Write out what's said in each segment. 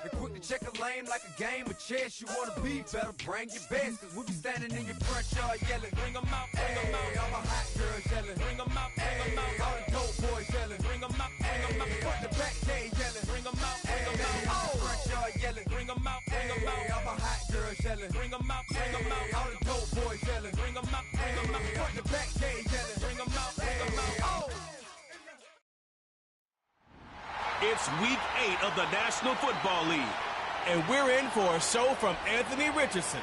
They're quick to check a lane like a game of chess. You wanna be better, bring your best. Cause we be standing in your front yard yelling, bring 'em out, bring 'em out. All my hot girls yelling, bring 'em out, bring 'em out. All the dope boys yelling, bring 'em out, bring 'em out. Front the back gate yelling, bring 'em out, bring 'em out. All the front yard yelling, bring 'em out, bring 'em out. All my hot girls yelling, bring 'em out, bring 'em out. All the dope boys yelling, bring 'em out, bring 'em out. Front the back gate yelling, bring 'em out, bring 'em out. Oh. It's week 8 of the National Football League. And we're in for a show from Anthony Richardson.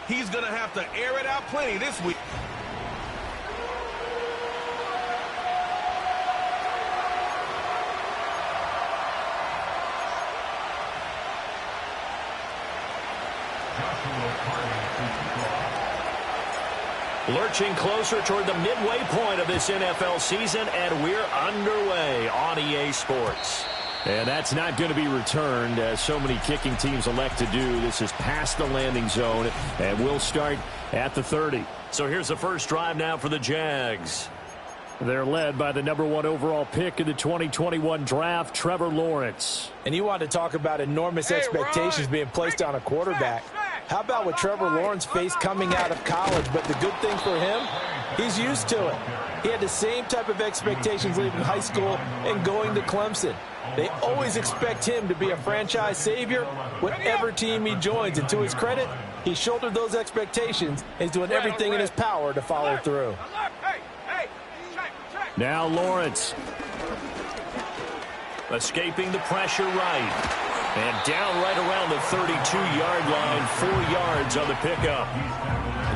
He's going to have to air it out plenty this week. Lurching closer toward the midway point of this NFL season, and we're underway on EA Sports. And that's not going to be returned, as so many kicking teams elect to do. This is past the landing zone, and we'll start at the 30. So here's the first drive now for the Jags. They're led by the #1 overall pick in the 2021 draft, Trevor Lawrence. And you want to talk about enormous expectations being placed on a quarterback. How about what Trevor Lawrence faced coming out of college? But the good thing for him, he's used to it. He had the same type of expectations leaving high school and going to Clemson. They always expect him to be a franchise savior, whatever team he joins. And to his credit, he shouldered those expectations and is doing everything in his power to follow through. Now Lawrence. Escaping the pressure right. And down right around the 32-yard line, 4 yards on the pickup.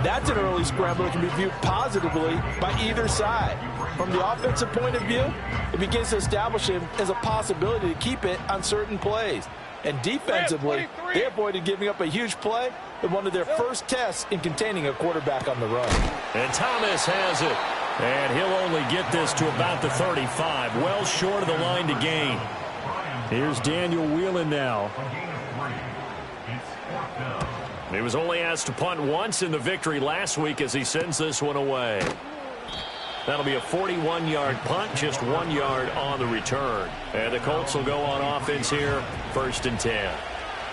That's an early scramble that can be viewed positively by either side. From the offensive point of view, it begins to establish him as a possibility to keep it on certain plays. And defensively, they avoided giving up a huge play in one of their first tests in containing a quarterback on the run. And Thomas has it. And he'll only get this to about the 35, well short of the line to gain. Here's Daniel Whelan now. He was only asked to punt once in the victory last week as he sends this one away. That'll be a 41-yard punt, just 1 yard on the return. And the Colts will go on offense here, 1st and 10.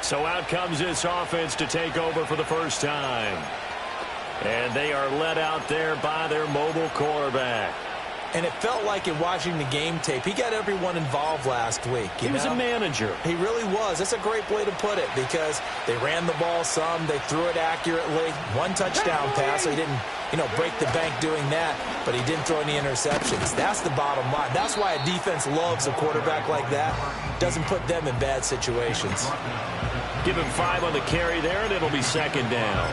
So out comes this offense to take over for the first time. And they are led out there by their mobile quarterback. And it felt like in watching the game tape, he got everyone involved last week. He was a manager. He really was. That's a great way to put it because they ran the ball some, they threw it accurately. 1 touchdown pass, so he didn't, break the bank doing that, but he didn't throw any interceptions. That's the bottom line. That's why a defense loves a quarterback like that. Doesn't put them in bad situations. Give him 5 on the carry there, and it'll be 2nd down.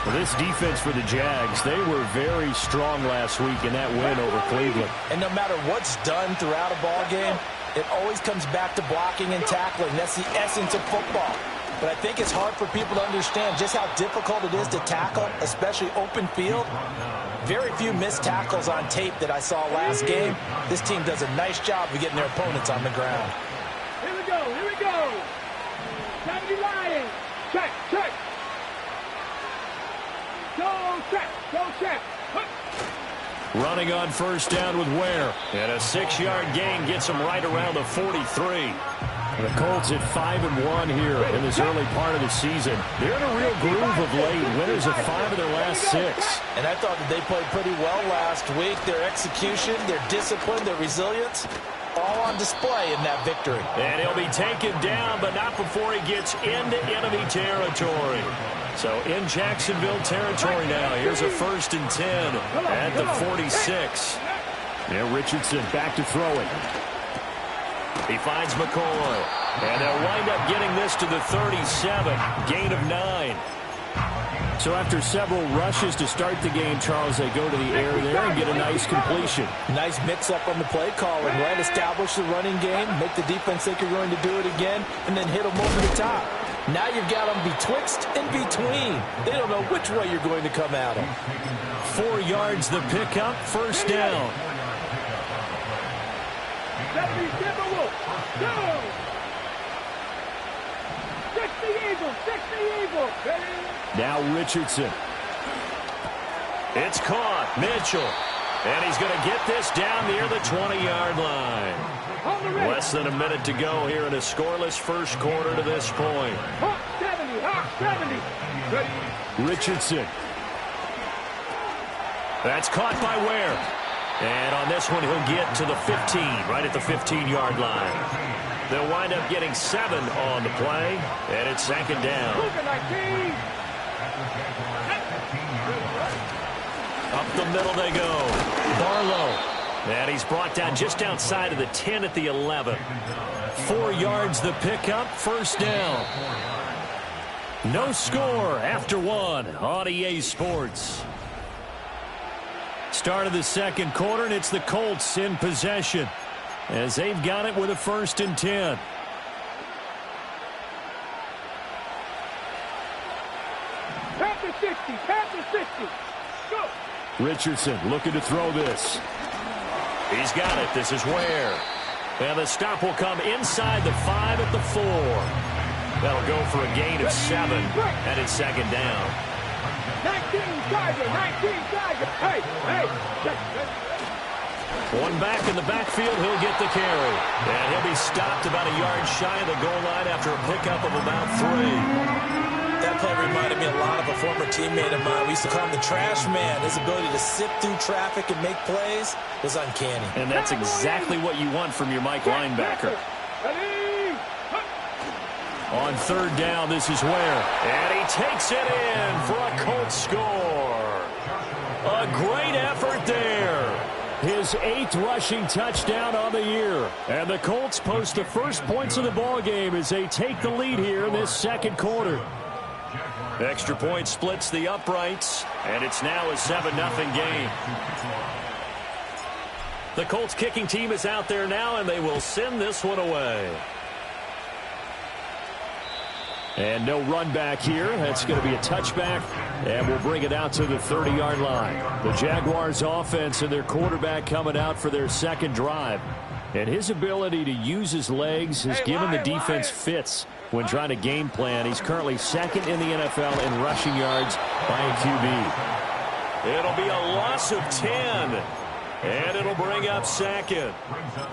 Well, this defense for the Jags, they were very strong last week in that win over Cleveland. And no matter what's done throughout a ball game, it always comes back to blocking and tackling. That's the essence of football. But I think it's hard for people to understand just how difficult it is to tackle, especially open field. Very few missed tackles on tape that I saw last game. This team does a nice job of getting their opponents on the ground. Here we go, here we go. Time to be lying. Check, check. Go check, go check. Running on 1st down with Ware. And a 6-yard gain gets him right around the 43. The Colts at 5-1 here in this early part of the season. They're in a real groove of late. Winners of 5 of their last 6. And I thought that they played pretty well last week. Their execution, their discipline, their resilience, all on display in that victory. And he'll be taken down, but not before he gets into enemy territory. So in Jacksonville territory now. Here's a 1st and 10 at the 46. Now Richardson back to throwing. He finds McCoy. And they'll wind up getting this to the 37. Gain of 9. So after several rushes to start the game, Charles, they go to the air there and get a nice completion. Nice mix-up on the play calling, right? Establish the running game, make the defense think you're going to do it again, and then hit them over the top. Now you've got them betwixt and between. They don't know which way you're going to come at them. 4 yards the pickup, 1st down. Now Richardson. It's caught. Mitchell. And he's going to get this down near the 20-yard line. Less than a minute to go here in a scoreless first quarter to this point. 70. Richardson. That's caught by Ware. And on this one, he'll get to the 15, right at the 15-yard line. They'll wind up getting 7 on the play, and it's second down. Up the middle they go. Barlow. And he's brought down just outside of the 10 at the 11. 4 yards the pickup, first down. No score after 1 on EA Sports. Start of the second quarter, and it's the Colts in possession as they've got it with a 1st and 10. Panther 60. Go. Richardson looking to throw this. He's got it. This is Ware. And the stop will come inside the 5 at the 4. That'll go for a gain of 7, and it's second down. 19 Tiger. Hey. One back in the backfield, he'll get the carry. And he'll be stopped about a yard shy of the goal line after a pickup of about 3. That play reminded me a lot of a former teammate of mine. We used to call him the trash man. His ability to sift through traffic and make plays was uncanny. And that's exactly what you want from your Mike linebacker. On third down, this is Ware. And he takes it in for a Colts score. A great effort there. His 8th rushing touchdown on the year. And the Colts post the first points of the ballgame as they take the lead here in this second quarter. Extra point splits the uprights, and it's now a 7-0 game. The Colts kicking team is out there now, and they will send this one away. And no run back here. That's going to be a touchback, and we'll bring it out to the 30-yard line. The Jaguars offense and their quarterback coming out for their second drive. And his ability to use his legs has given the defense fits when trying to game plan. He's currently 2nd in the NFL in rushing yards by a QB. It'll be a loss of 10. And it'll bring up 2nd.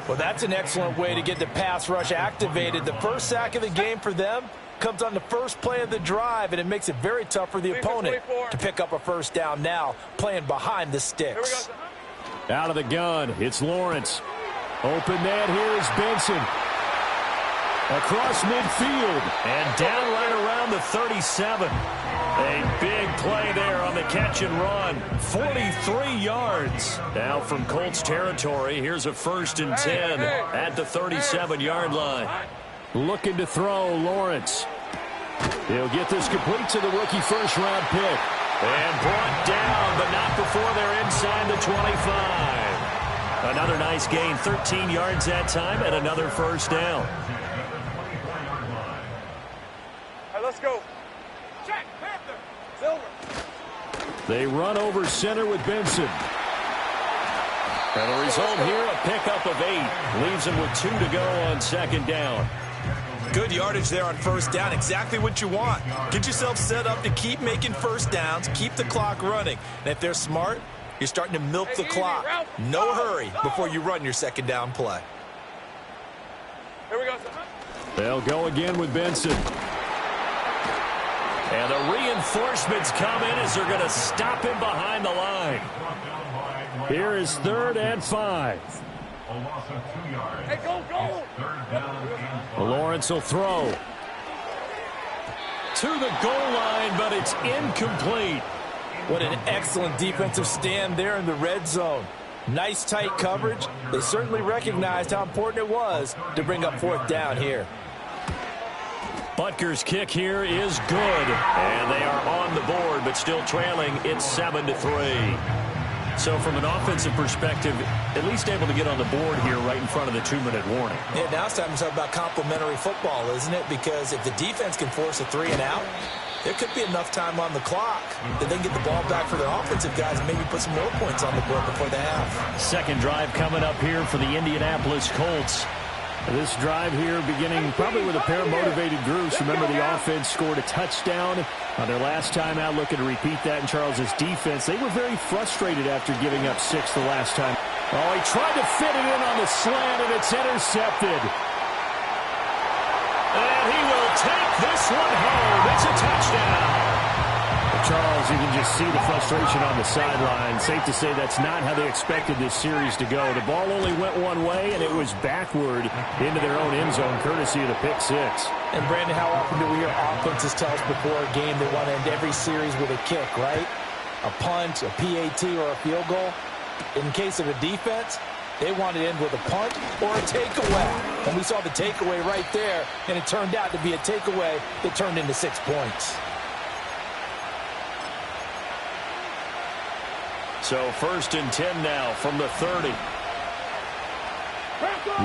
Well, that's an excellent way to get the pass rush activated. The first sack of the game for them comes on the first play of the drive, and it makes it very tough for the opponent to pick up a first down now, playing behind the sticks. Out of the gun, it's Lawrence. Open net, here is Benson. Across midfield, and down right around the 37. A big play there on the catch and run. 43 yards. Now from Colts territory, here's a 1st and 10 at the 37-yard line. Looking to throw, Lawrence. He'll get this complete to the rookie first-round pick. And brought down, but not before they're inside the 25. Another nice gain, 13 yards that time, and another first down. All right, let's go. Check, Panther. Silver. They run over center with Benson. And the result here, a pickup of 8. Leaves them with 2 to go on second down. Good yardage there on first down. Exactly what you want. Get yourself set up to keep making first downs, keep the clock running. And if they're smart, you're starting to milk the clock. No hurry before you run your second down play. Here we go. They'll go again with Benson. And the reinforcements come in as they're going to stop him behind the line. Here is 3rd and 5. Hey, go. Lawrence will throw. To the goal line, but it's incomplete. What an excellent defensive stand there in the red zone. Nice tight coverage. They certainly recognized how important it was to bring up 4th down here. Butker's kick here is good. And they are on the board, but still trailing. It's 7-3. So from an offensive perspective, at least able to get on the board here right in front of the 2-minute warning. Yeah, now it's time to talk about complementary football, isn't it? Because if the defense can force a 3 and out, there could be enough time on the clock that they can get the ball back for their offensive guys and maybe put some more points on the board before the half. Second drive coming up here for the Indianapolis Colts. This drive here beginning probably with a pair of motivated groups. Remember, the offense scored a touchdown on their last time out. Looking to repeat that in Charles's defense. They were very frustrated after giving up 6 the last time. Oh, he tried to fit it in on the slant, and it's intercepted. And he will take this one home. It's a touchdown. Charles, you can just see the frustration on the sideline. Safe to say that's not how they expected this series to go. The ball only went one way, and it was backward into their own end zone, courtesy of the pick 6. And, Brandon, how often do we hear offenses tell us before a game they want to end every series with a kick, right? A punt, a PAT, or a field goal. In case of a defense, they want to end with a punt or a takeaway. And we saw the takeaway right there, and it turned out to be a takeaway that turned into 6 points. So 1st and 10 now from the 30.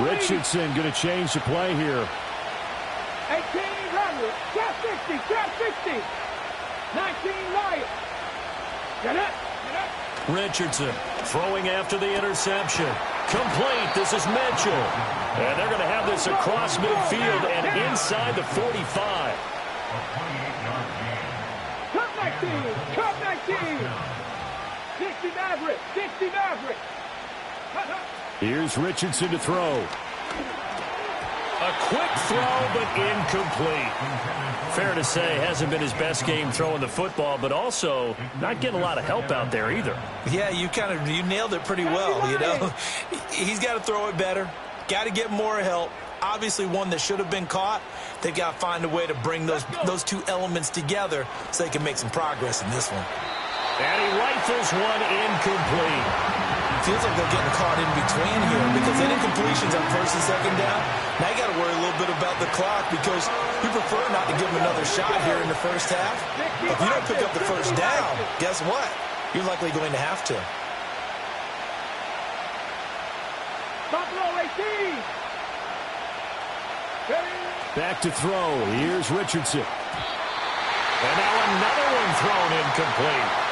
Richardson going to change the play here. 18 Rodgers, drop 60, drop 60. 19 Lions. Get up, get up. Richardson throwing after the interception. Complete. This is Mitchell. And they're going to have this across midfield and inside the 45. Cup 19, Cup 19. 60 Maverick, 60 Maverick. Here's Richardson to throw. A quick throw, but incomplete. Fair to say, hasn't been his best game throwing the football, but also not getting a lot of help out there either. Yeah, you nailed it pretty well, you know. He's got to throw it better. Got to get more help. Obviously one that should have been caught. They've got to find a way to bring those two elements together so they can make some progress in this one. And he rifles one incomplete. Feels like they're getting caught in between here because any completions on 1st and 2nd down, now you got to worry a little bit about the clock because you prefer not to give them another shot here in the first half. If you don't pick up the 1st down, guess what? You're likely going to have to. Buffalo 18. Back to throw. Here's Richardson. And now another one thrown incomplete.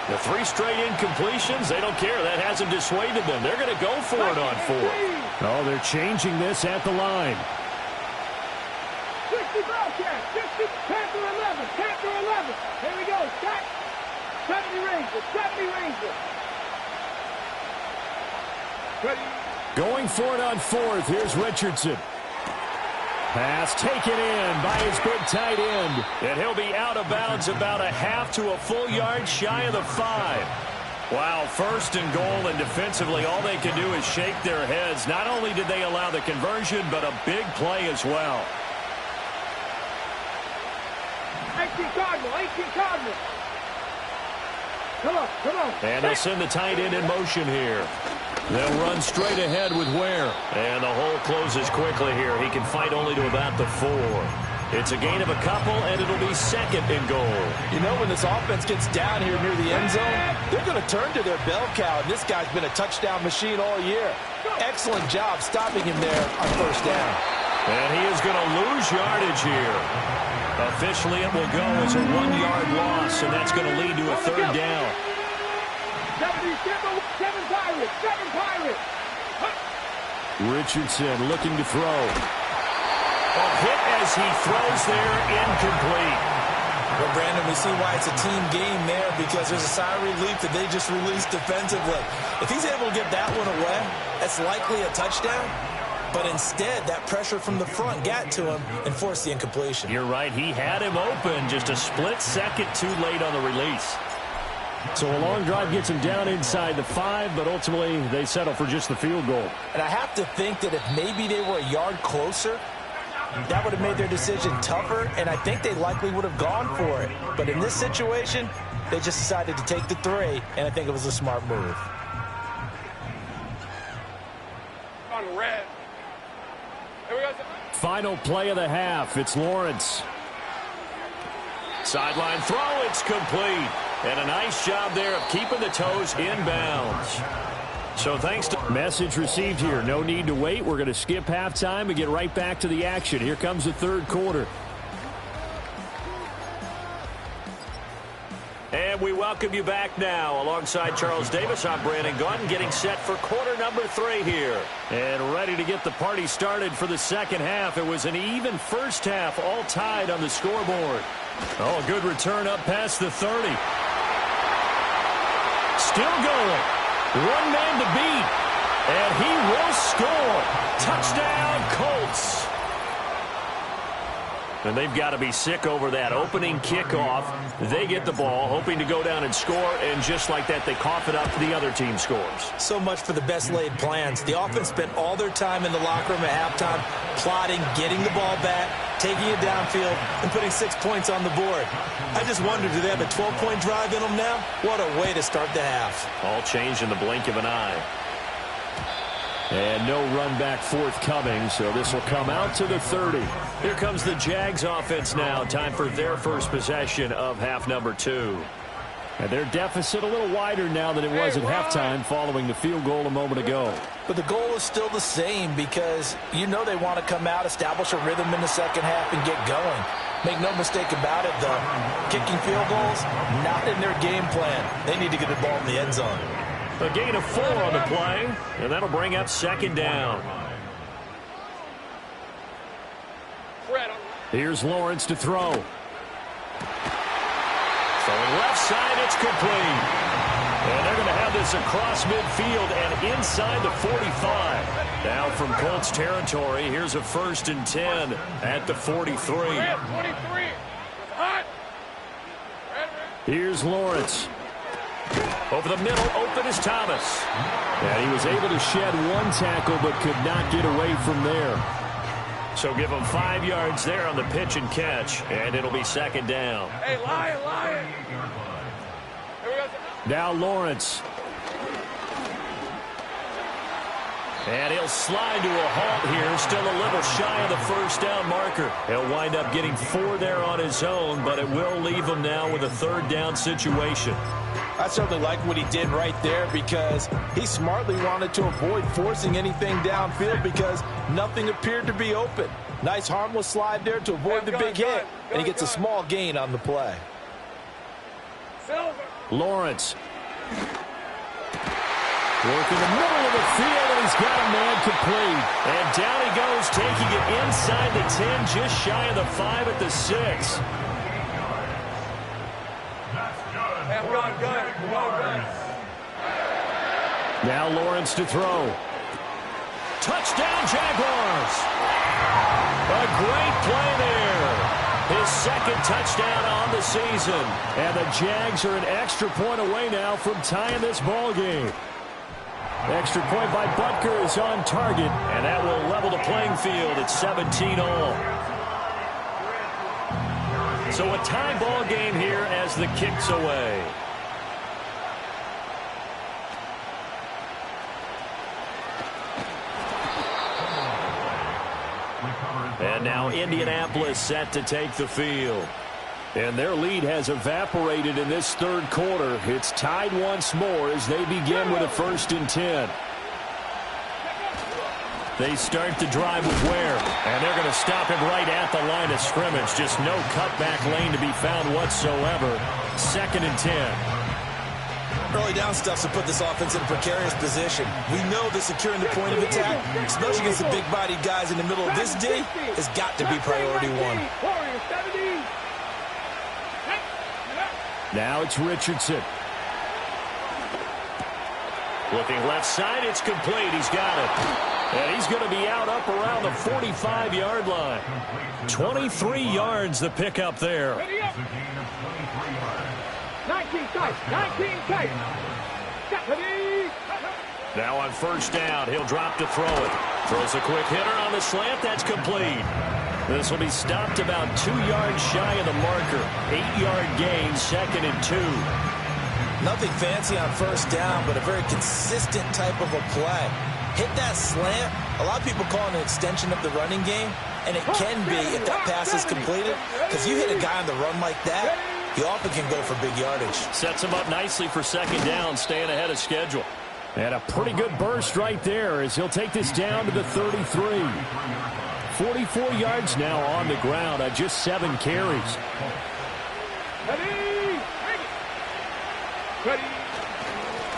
The 3 straight incompletions, they don't care. That hasn't dissuaded them. They're going to go for it on 4th. Oh, they're changing this at the line. 60 Bobcat, 60, Panther 11, Panther 11. Here we go, Scott. 70 Rangers, 70 Rangers. Ready. Going for it on 4th. Here's Richardson. Pass taken in by his big tight end. And he'll be out of bounds about a half to a full yard shy of the 5. Wow, 1st and goal, and defensively all they can do is shake their heads. Not only did they allow the conversion, but a big play as well. 18 Cardinal, 18 Cardinal. Come on, come on. And they'll send the tight end in motion here. They'll run straight ahead with Ware. And the hole closes quickly here. He can fight only to about the 4. It's a gain of a couple, and it'll be 2nd and goal. You know, when this offense gets down here near the end zone, they're going to turn to their bell cow. And this guy's been a touchdown machine all year. Excellent job stopping him there on 1st down. And he is going to lose yardage here. Officially, it will go as a 1-yard loss, and that's going to lead to a 3rd down. 7 Pirates, 7 Pirates. Richardson looking to throw. A hit as he throws there, incomplete. Well, Brandon, we see why it's a team game there because there's a sigh of relief that they just released defensively. If he's able to get that one away, that's likely a touchdown. But instead, that pressure from the front got to him and forced the incompletion. You're right. He had him open, just a split second too late on the release. So a long drive gets him down inside the 5, but ultimately they settle for just the field goal. And I have to think that if maybe they were a yard closer, that would have made their decision tougher, and I think they likely would have gone for it. But in this situation, they just decided to take the 3, and I think it was a smart move. On red. Here we go. Final play of the half. It's Lawrence. Sideline throw. It's complete. And a nice job there of keeping the toes inbounds. So thanks to message received here. No need to wait. We're going to skip halftime and get right back to the action. Here comes the 3rd quarter. we welcome you back now. Alongside Charles Davis, I'm Brandon Gaudin, getting set for quarter number 3 here. And ready to get the party started for the second half. It was an even first half, all tied on the scoreboard. Oh, a good return up past the 30. Still going. One man to beat. And he will score. Touchdown, Colts. And they've got to be sick over that opening kickoff. They get the ball, hoping to go down and score, and just like that, they cough it up. The other team scores. So much for the best laid plans. The offense spent all their time in the locker room at halftime plotting, getting the ball back, taking it downfield, and putting 6 points on the board. I just wonder, do they have a 12-point drive in them now? What a way to start the half. All changed in the blink of an eye. And no run back forthcoming, so this will come out to the 30. Here comes the Jags offense now. Time for their first possession of half number 2. And their deficit a little wider now than it was at halftime following the field goal a moment ago. But the goal is still the same because you know they want to come out, establish a rhythm in the second half, and get going. Make no mistake about it, though. Kicking field goals, not in their game plan. They need to get the ball in the end zone. A gain of 4 on the play, and that'll bring up second down. Here's Lawrence to throw. Throwing left side, it's complete. And they're going to have this across midfield and inside the 45. Now from Colts territory, here's a 1st and 10 at the 43. Here's Lawrence. Over the middle, open is Thomas. And he was able to shed 1 tackle but could not get away from there. So give him 5 yards there on the pitch and catch, and it'll be second down. Hey, Lion. Now Lawrence. And he'll slide to a halt here, still a little shy of the first down marker. He'll wind up getting 4 there on his own, but it will leave him now with a 3rd down situation. I certainly like what he did right there because he smartly wanted to avoid forcing anything downfield because nothing appeared to be open. Nice harmless slide there to avoid the big hit, and he gets a small gain on the play. Lawrence. Working the middle of the field, and he's got a man complete. And down he goes, taking it inside the 10, just shy of the 5 at the 6. Now Lawrence to throw. Touchdown, Jaguars! A great play there. His 2nd touchdown on the season. And the Jags are an extra point away now from tying this ball game. Extra point by Butker is on target, and that will level the playing field at 17-all. So a tie ball game here as the kick's away. And now Indianapolis set to take the field. And their lead has evaporated in this 3rd quarter. It's tied once more as they begin with a 1st and 10. They start the drive with Ware, and they're going to stop him right at the line of scrimmage. Just no cutback lane to be found whatsoever. 2nd and 10. Early down stuff to put this offense in a precarious position. We know that securing the point of attack, especially against the big-bodied guys in the middle of this D, has got to be priority 1. Now it's Richardson. Looking left side, it's complete. He's got it. And he's going to be out up around the 45-yard line. 23 yards the pickup there. 19 tight. Now on 1st down, he'll drop to throw it. Throws a quick hitter on the slant. That's complete. This will be stopped about 2 yards shy of the marker. 8-yard gain, 2nd and 2. Nothing fancy on 1st down, but a very consistent type of a play. Hit that slant. A lot of people call it an extension of the running game, and it can be if that pass is completed, because you hit a guy on the run like that, he often can go for big yardage. Sets him up nicely for 2nd down, staying ahead of schedule. And a pretty good burst right there as he'll take this down to the 33. 44 yards now on the ground on just 7 carries.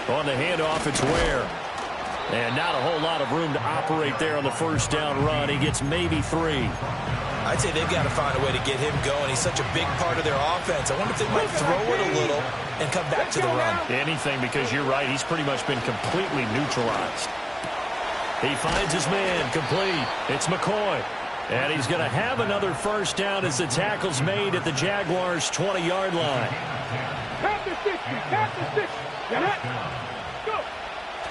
On the handoff, it's Ware. And not a whole lot of room to operate there on the first down run. He gets maybe 3. I'd say they've got to find a way to get him going. He's such a big part of their offense. I wonder if they might throw it a little and come back to the run. Anything, because you're right. He's pretty much been completely neutralized. He finds his man complete. It's McCoy. And he's going to have another first down as the tackle's made at the Jaguars' 20-yard line. Count to 60. Count to 60. Go.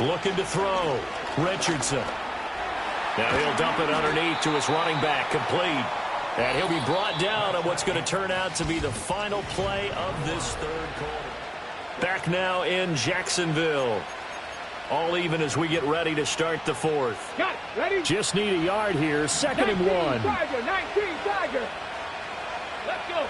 Looking to throw. Richardson. Now he'll dump it underneath to his running back, complete. And he'll be brought down on what's going to turn out to be the final play of this third quarter. Back now in Jacksonville. All even as we get ready to start the fourth. Got it. Ready? Just need a yard here. 2nd and 1. Tiger. 19 Tiger. Let's go.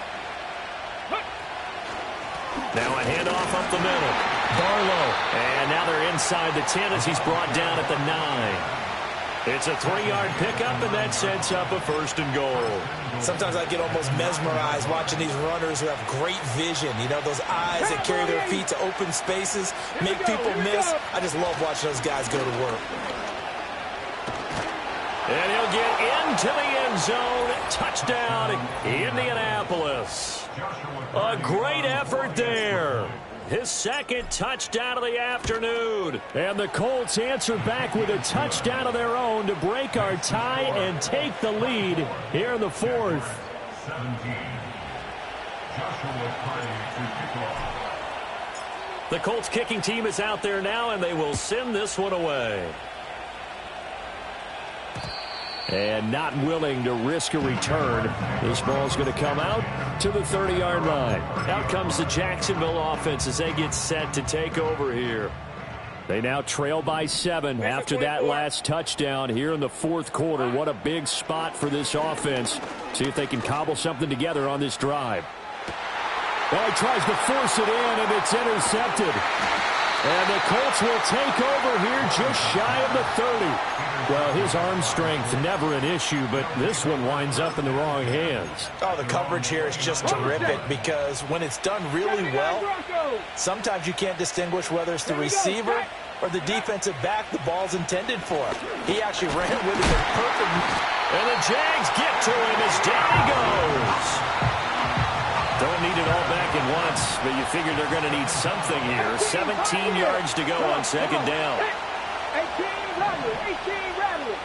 Now a handoff up the middle. Barlow. And now they're inside the 10 as he's brought down at the 9. It's a 3-yard pickup, and that sets up a 1st and goal. Sometimes I get almost mesmerized watching these runners who have great vision. You know, those eyes that carry their feet to open spaces, make people miss. I just love watching those guys go to work. And he'll get into the end zone. Touchdown, Indianapolis. A great effort there. His 2nd touchdown of the afternoon. And the Colts answer back with a touchdown of their own to break our tie and take the lead here in the 4th. The Colts kicking team is out there now, and they will send this one away. And not willing to risk a return. This ball's going to come out to the 30-yard line. Out comes the Jacksonville offense as they get set to take over here. They now trail by 7 after that last touchdown here in the 4th quarter. What a big spot for this offense. See if they can cobble something together on this drive. Well, he tries to force it in, and it's intercepted. And the Colts will take over here just shy of the 30. Well, his arm strength never an issue, but this one winds up in the wrong hands. Oh, the coverage here is just terrific because when it's done really well, sometimes you can't distinguish whether it's the receiver or the defensive back the ball's intended for. He actually ran with it perfect. And the Jags get to him as down he goes. Don't need it all back at once, but you figure they're going to need something here. 17 yards to go on 2nd down. 18 Radley.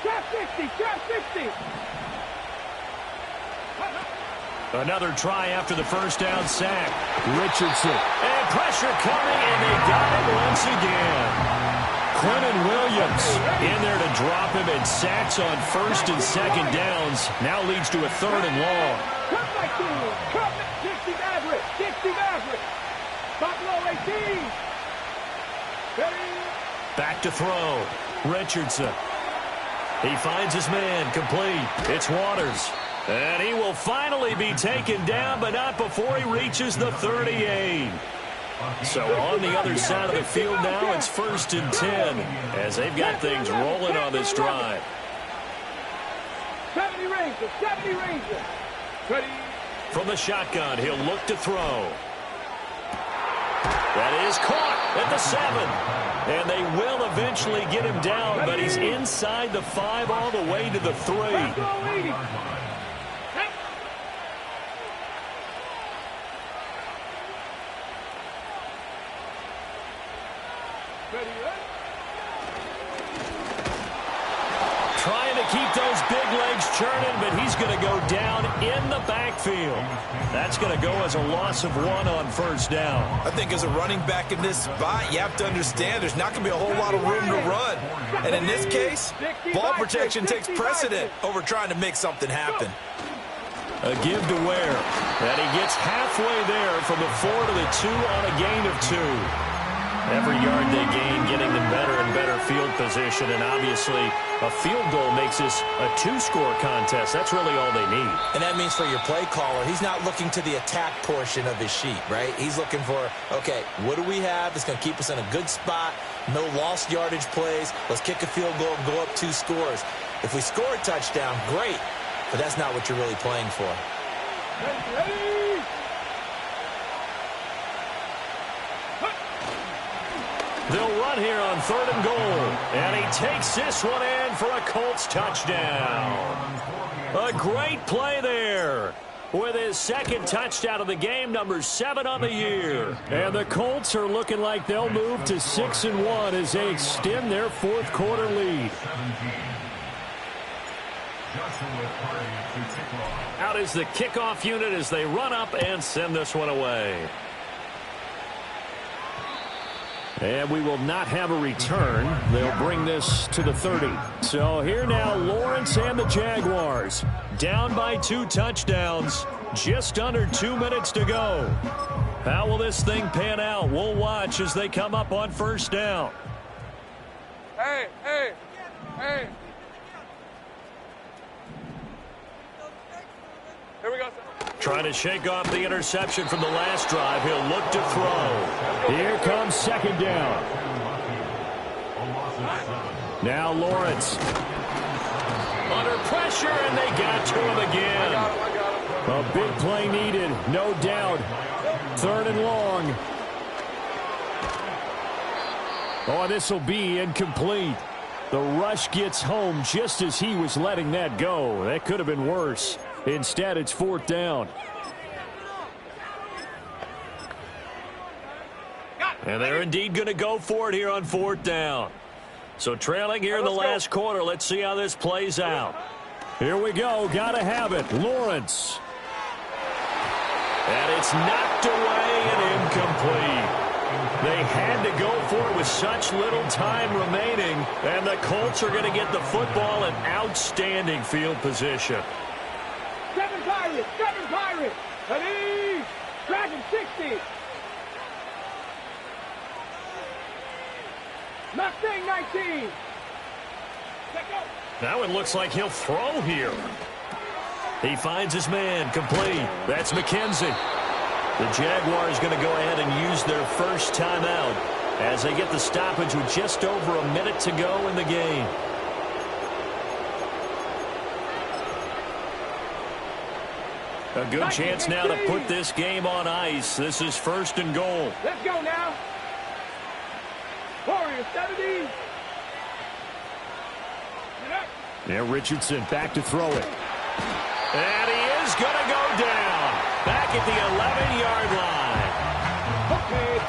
Trap 60. Another try after the first down sack. Richardson. And pressure coming, and they got him once again. Quentin Williams in there to drop him, and sacks on 1st and 2nd downs. Now leads to a 3rd and long. Cut 60 Maverick. Buffalo 18. Back to throw. Richardson. He finds his man complete. It's Waters. And he will finally be taken down, but not before he reaches the 38. So on the other side of the field now, it's 1st and 10 as they've got things rolling on this drive. 70 Ranger. Ready. From the shotgun, he'll look to throw. That is caught at the 7. And they will eventually get him down, but he's inside the 5 all the way to the 3. Trying to keep those big legs churning, but he's going to go down in the backfield. That's going to go as a loss of 1 on 1st down. I think as a running back in this spot, you have to understand there's not going to be a whole lot of room to run. And in this case, ball protection takes precedent over trying to make something happen. A give to Ware. And he gets halfway there from the 4 to the 2 on a gain of 2. Every yard they gain, getting them better and better field position. And obviously, a field goal makes this a 2-score contest. That's really all they need. And that means for your play caller, he's not looking to the attack portion of his sheet, right? He's looking for, okay, what do we have that's going to keep us in a good spot? No lost yardage plays. Let's kick a field goal and go up 2 scores. If we score a touchdown, great. But that's not what you're really playing for. They'll run here on 3rd and goal. And he takes this one in for a Colts touchdown. A great play there. With his 2nd touchdown of the game, number 7 on the year. And the Colts are looking like they'll move to 6-1 as they extend their 4th quarter lead. Out is the kickoff unit as they run up and send this one away. And we will not have a return. They'll bring this to the 30. So here now, Lawrence and the Jaguars. Down by 2 touchdowns. Just under 2 minutes to go. How will this thing pan out? We'll watch as they come up on 1st down. Hey. Here we go. Trying to shake off the interception from the last drive. He'll look to throw. Here comes 2nd down. Now Lawrence. Under pressure, and they got to him again. A big play needed, no doubt. 3rd and long. Oh, this will be incomplete. The rush gets home just as he was letting that go. That could have been worse. Instead, it's 4th down. And they're indeed going to go for it here on 4th down. So trailing here in the last quarter. Let's see how this plays out. Here we go. Got to have it. Lawrence. And it's knocked away and incomplete. They had to go for it with such little time remaining. And the Colts are going to get the football in outstanding field position. 7 Pirates. Ready? Dragon 60. Mustang 19. Now it looks like he'll throw here. He finds his man, complete. That's McKenzie. The Jaguars going to go ahead and use their first timeout as they get the stoppage with just over a minute to go in the game. A good chance now to put this game on ice. This is 1st and goal. Let's go now. Warriors 70. Now Richardson back to throw it. And he is going to go down. Back at the 11-yard line.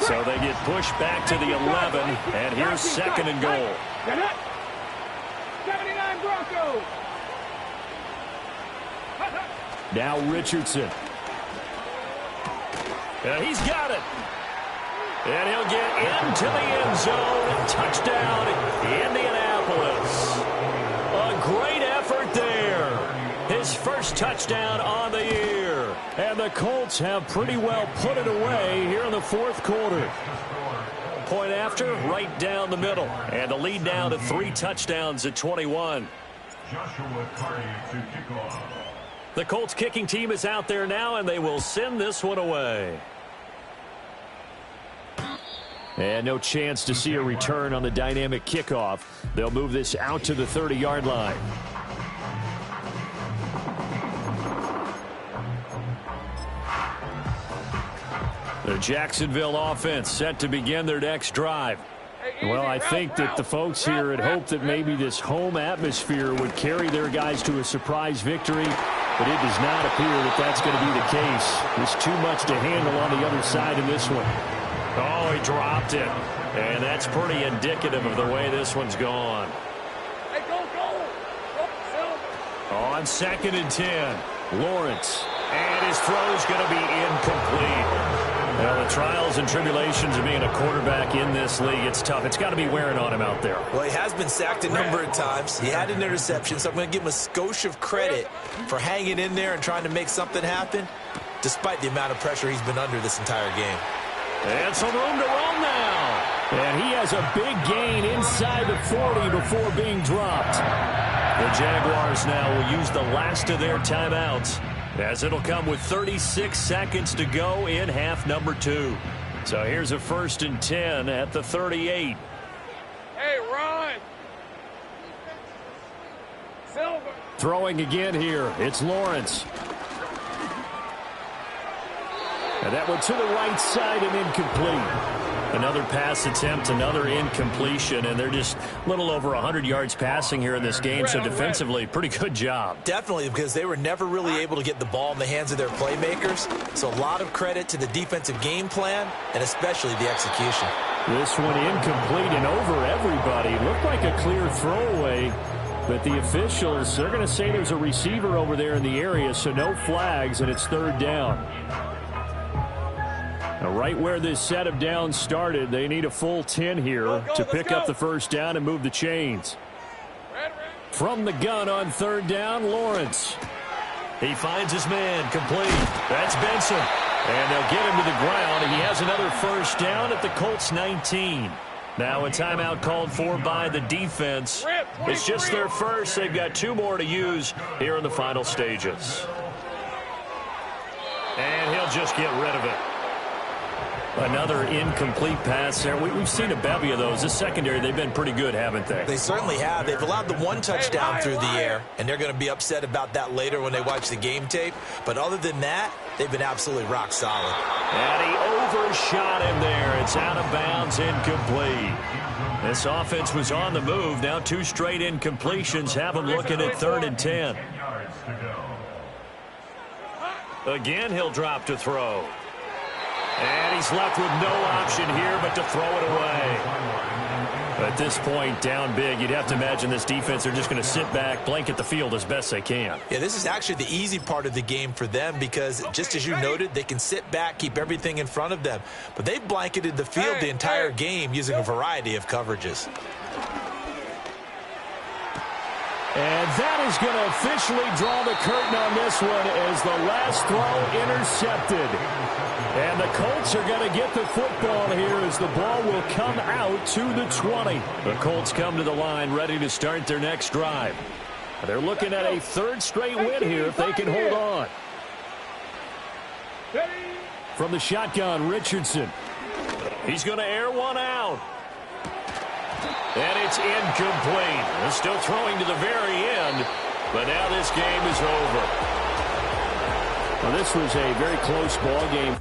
So they get pushed back to the 11. And here's 2nd and goal. 79 Broncos. Now Richardson. And he's got it. And he'll get into the end zone. Touchdown, Indianapolis. A great effort there. His first touchdown on the year. And the Colts have pretty well put it away here in the 4th quarter. Point after, right down the middle. And the lead now to 3 touchdowns at 21. Joshua Carty to kick off. The Colts kicking team is out there now, and they will send this one away. And no chance to see a return on the dynamic kickoff. They'll move this out to the 30-yard line. The Jacksonville offense set to begin their next drive. Well, I think that the folks here had hoped that maybe this home atmosphere would carry their guys to a surprise victory, but it does not appear that that's going to be the case. There's too much to handle on the other side in this one. Oh, he dropped it, and that's pretty indicative of the way this one's gone. Hey, go. On 2nd and 10, Lawrence, and his throw's going to be incomplete. Well, the trials and tribulations of being a quarterback in this league, it's tough. It's got to be wearing on him out there. Well, he has been sacked a number of times. He had an interception, so I'm going to give him a skosh of credit for hanging in there and trying to make something happen, despite the amount of pressure he's been under this entire game. And some room to roam now. And he has a big gain inside the 40 before being dropped. The Jaguars now will use the last of their timeouts, as it'll come with 36 seconds to go in half number 2. So here's a 1st and 10 at the 38. Hey, run. Silver. Throwing again here. It's Lawrence. And that one to the right side and incomplete. Another pass attempt, another incompletion, and they're just a little over 100 yards passing here in this game, so defensively, pretty good job. Definitely, because they were never really able to get the ball in the hands of their playmakers, so a lot of credit to the defensive game plan, and especially the execution. This one incomplete and over everybody. Looked like a clear throwaway, but the officials, they're going to say there's a receiver over there in the area, so no flags, and it's third down. Now, right where this set of downs started, they need a full 10 here to pick up the first down and move the chains. From the gun on third down, Lawrence. He finds his man, complete. That's Benson. And they'll get him to the ground, and he has another first down at the Colts 19. Now a timeout called for by the defense. It's just their first. They've got 2 more to use here in the final stages. And he'll just get rid of it. Another incomplete pass there. We've seen a bevy of those. This secondary, they've been pretty good, haven't they? They certainly have. They've allowed the 1 touchdown through the air, and they're going to be upset about that later when they watch the game tape. But other than that, they've been absolutely rock solid. And he overshot him there. It's out of bounds, incomplete. This offense was on the move. Now 2 straight incompletions have them looking at 3rd and 10. Again, he'll drop to throw. And he's left with no option here but to throw it away. At this point, down big, you'd have to imagine this defense are just going to sit back, blanket the field as best they can. Yeah, this is actually the easy part of the game for them because, just as you noted, they can sit back, keep everything in front of them. But they've blanketed the field the entire game using a variety of coverages. And that is going to officially draw the curtain on this one as the last throw intercepted. And the Colts are going to get the football here as the ball will come out to the 20. The Colts come to the line ready to start their next drive. They're looking at a 3rd straight win here if they can hold on. From the shotgun, Richardson. He's going to air one out. And it's incomplete. They're still throwing to the very end, but now this game is over. Well, this was a very close ball game.